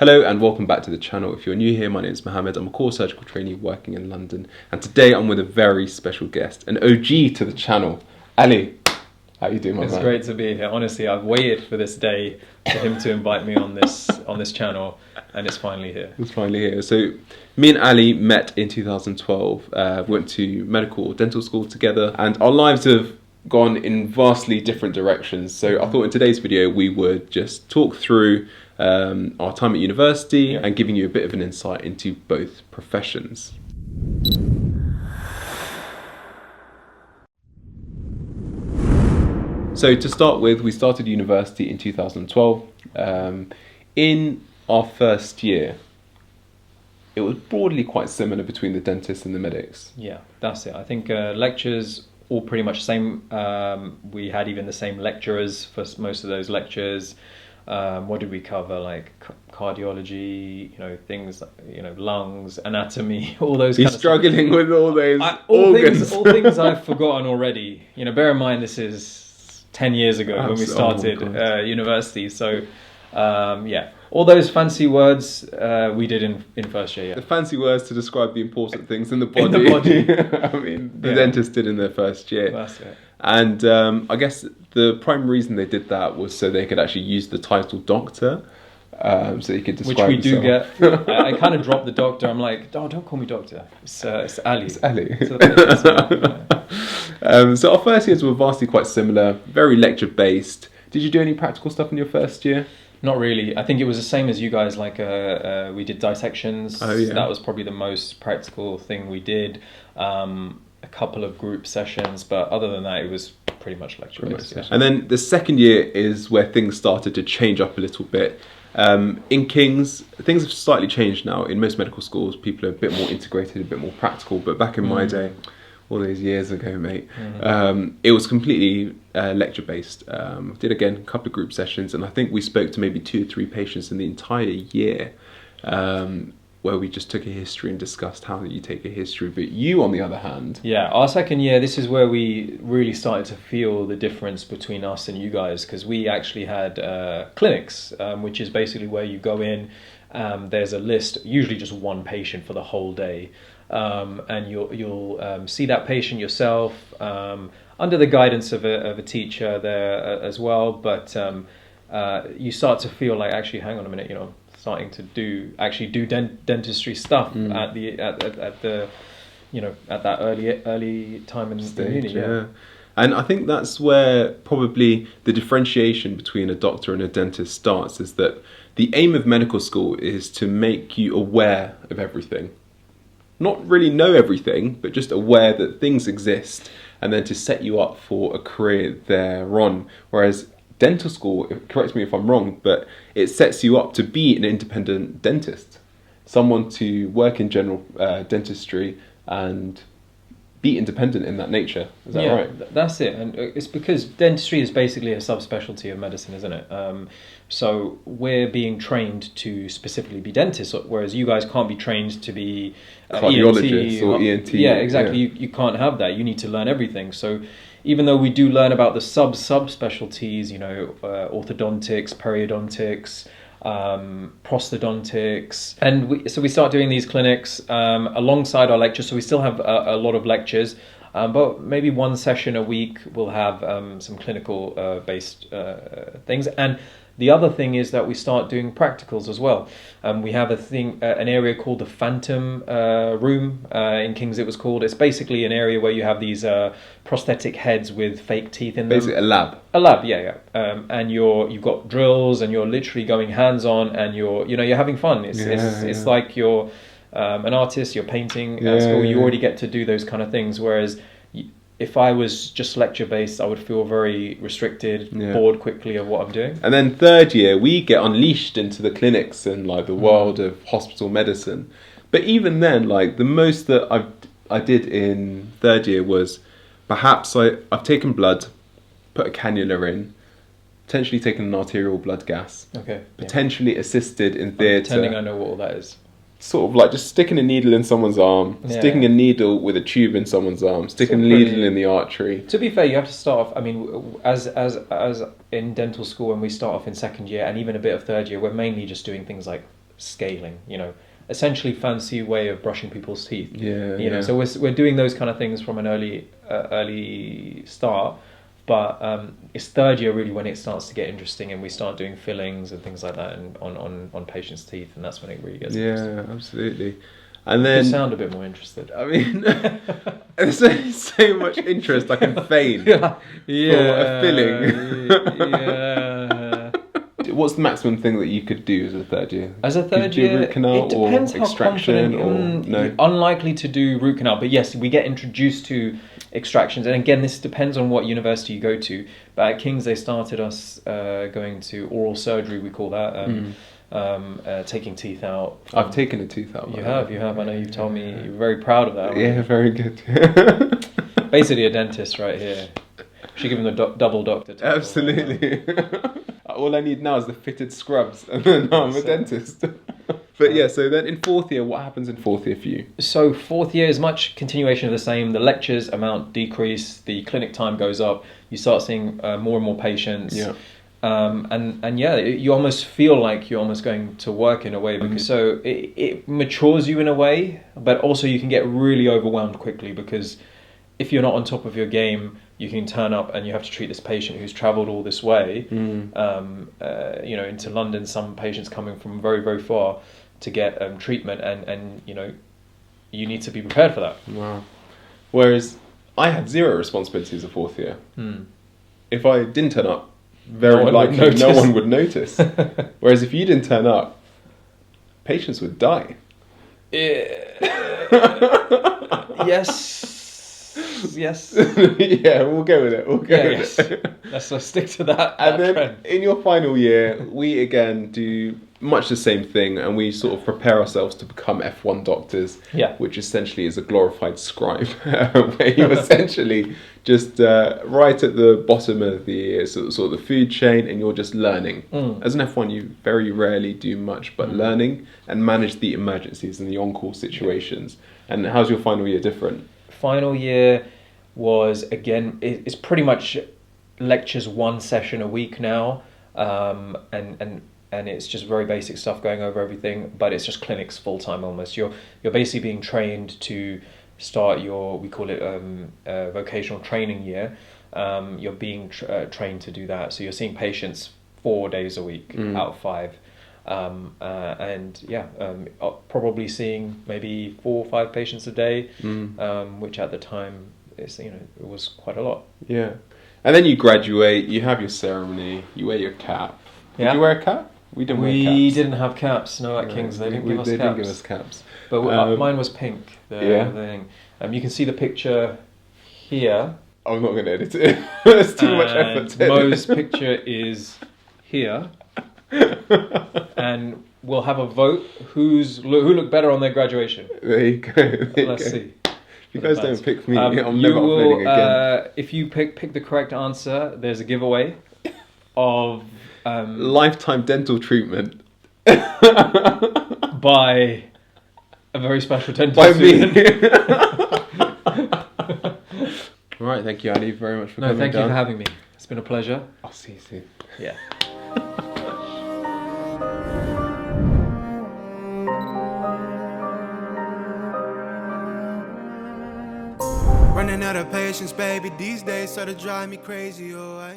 Hello and welcome back to the channel. If you're new here, my name is Mohammad. I'm a core surgical trainee working in London, and today I'm with a very special guest, an OG to the channel, Ali. How you doing, my man? It's great to be here. Honestly, I've waited for this day for him to invite me on this channel, and it's finally here. It's finally here. So, me and Ali met in 2012. Went to medical or dental school together, and our lives have gone in vastly different directions. So, I thought in today's video we would just talk through our time at university and giving you a bit of an insight into both professions. So to start with, we started university in 2012. In our first year, it was broadly quite similar between the dentists and the medics. Yeah, that's it. I think lectures all pretty much the same. We had even the same lecturers for most of those lectures. What did we cover? Like cardiology, things, lungs, anatomy, all those. He's struggling with all those organs. All things I've forgotten already. Bear in mind this is 10 years ago when we started university. So, all those fancy words we did in first year. Yeah. The fancy words to describe the important things in the body. I mean, the dentists did in their first year. That's it. And I guess the prime reason they did that was so they could actually use the title doctor. So you could describe which we do yourself. get. I kind of dropped the doctor. I'm like, oh, don't call me doctor. It's Ali. It's Ali. So, so our first years were vastly quite similar, very lecture based. Did you do any practical stuff in your first year? Not really. I think it was the same as you guys. Like we did dissections. Oh, yeah. That was probably the most practical thing we did. A couple of group sessions, but other than that, it was pretty much lecture based. Yeah. And then the second year is where things started to change up a little bit. In King's, things have slightly changed now. In most medical schools, people are a bit more integrated, a bit more practical. But back in my day, all those years ago, mate, it was completely lecture based. Did again a couple of group sessions, and I think we spoke to maybe 2 or 3 patients in the entire year, where we just took a history and discussed how you take a history. But you, on the other hand, our second year, this is where we really started to feel the difference between us and you guys, because we actually had clinics, which is basically where you go in. There's a list, usually just one patient for the whole day. And you'll see that patient yourself under the guidance of a teacher there as well. But you start to feel like, actually, hang on a minute, starting to do dentistry stuff at that early time in stage, uni. Yeah. And I think that's where probably the differentiation between a doctor and a dentist starts, is that the aim of medical school is to make you aware of everything. Not really know everything, but just aware that things exist, and then to set you up for a career thereon. Whereas dental school, correct me if I'm wrong, but it sets you up to be an independent dentist, someone to work in general dentistry and be independent in that nature. Is that right? That's it. And it's because dentistry is basically a subspecialty of medicine, isn't it? So we're being trained to specifically be dentists, whereas you guys can't be trained to be cardiologists or ENT. Yeah, exactly. Yeah. You can't have that. You need to learn everything. So even though we do learn about the subspecialties, orthodontics, periodontics, prosthodontics, and we start doing these clinics alongside our lectures. So we still have a lot of lectures, but maybe one session a week we'll have some clinical based things. And the other thing is that we start doing practicals as well. We have an area called the Phantom Room in King's. It was called. It's basically an area where you have these prosthetic heads with fake teeth in them. Basically, a lab. A lab, yeah. And you've got drills, and you're literally going hands on, and you're having fun. It's like you're an artist. You're painting at school. You already get to do those kind of things. Whereas if I was just lecture based, I would feel very restricted, bored quickly of what I'm doing. And then third year, we get unleashed into the clinics and like the world of hospital medicine. But even then, like the most that I did in third year was perhaps I've taken blood, put a cannula in, potentially taken an arterial blood gas, potentially assisted in theatre. Pretending I know what all that is. Sort of like just sticking a needle in someone's arm, sticking a needle with a tube in someone's arm, sticking a needle in the artery. To be fair, you have to start off, I mean, as in dental school, when we start off in second year and even a bit of third year, we're mainly just doing things like scaling, essentially fancy way of brushing people's teeth. Yeah. So we're doing those kind of things from an early start, but it's third year really when it starts to get interesting, and we start doing fillings and things like that, and on patients' teeth, and that's when it really gets interesting. Yeah, absolutely. And then You sound a bit more interested. I mean, there's only so much interest I can feign Yeah. for a filling. Yeah. What's the maximum thing that you could do as a third year? As a Could third you do year, root canal it depends or how extraction confident. or no? Unlikely to do root canal, but yes, we get introduced to extractions, and again, this depends on what university you go to. But at King's, they started us going to oral surgery. We call that taking teeth out. I've taken a tooth out. You have. I know you've told me you're very proud of that. Yeah, very good. Basically, a dentist right here. Should give him the double doctor title. Absolutely. All I need now is the fitted scrubs, and then I'm a dentist. But yeah, so then in fourth year, what happens in fourth year for you? So fourth year is much continuation of the same. The lectures amount decrease, the clinic time goes up. You start seeing more and more patients. Yeah. And yeah, you almost feel like you're almost going to work in a way, because so it matures you in a way, but also you can get really overwhelmed quickly, because if you're not on top of your game, you can turn up and you have to treat this patient who's travelled all this way, into London. Some patients coming from very, very far to get treatment, and you need to be prepared for that. Wow. Whereas I had zero responsibilities a fourth year. If I didn't turn up, very likely no one would notice. Whereas if you didn't turn up, patients would die. Yes. Yeah, we'll go with it. Yes. Let's stick to that. And then trend. in your final year, we again do much the same thing, and we sort of prepare ourselves to become F1 doctors, which essentially is a glorified scribe, where you essentially just right at the bottom of the sort of the food chain, and you're just learning. As an F1, you very rarely do much but learning and manage the emergencies and the on-call situations. And how's your final year different? Final year was, again, it's pretty much lectures, one session a week now, and it's just very basic stuff, going over everything, but it's just clinics full time almost. You're basically being trained to start your, we call it vocational training year. You're being trained to do that, so you're seeing patients 4 days a week out of 5. Probably seeing maybe 4 or 5 patients a day, which at the time it was quite a lot. Yeah, and then you graduate, you have your ceremony, you wear your cap. Did you wear a cap? We didn't wear caps. We didn't have caps. No, at King's they didn't give us caps. They didn't give us caps. But mine was pink. The thing. You can see the picture here. I'm not going to edit it. There's too much effort. Mo's picture is here. And we'll have a vote who looked better on their graduation. There you go. Let's see. If you guys don't pick me, I'm never uploading again. If you pick the correct answer, there's a giveaway of lifetime dental treatment by a very special dental by student. me. All right, thank you, Ali, very much for coming Thank you down. for having me. It's been a pleasure. I'll see you soon. Yeah. Running out of patience, baby, these days sort of drive me crazy, oh,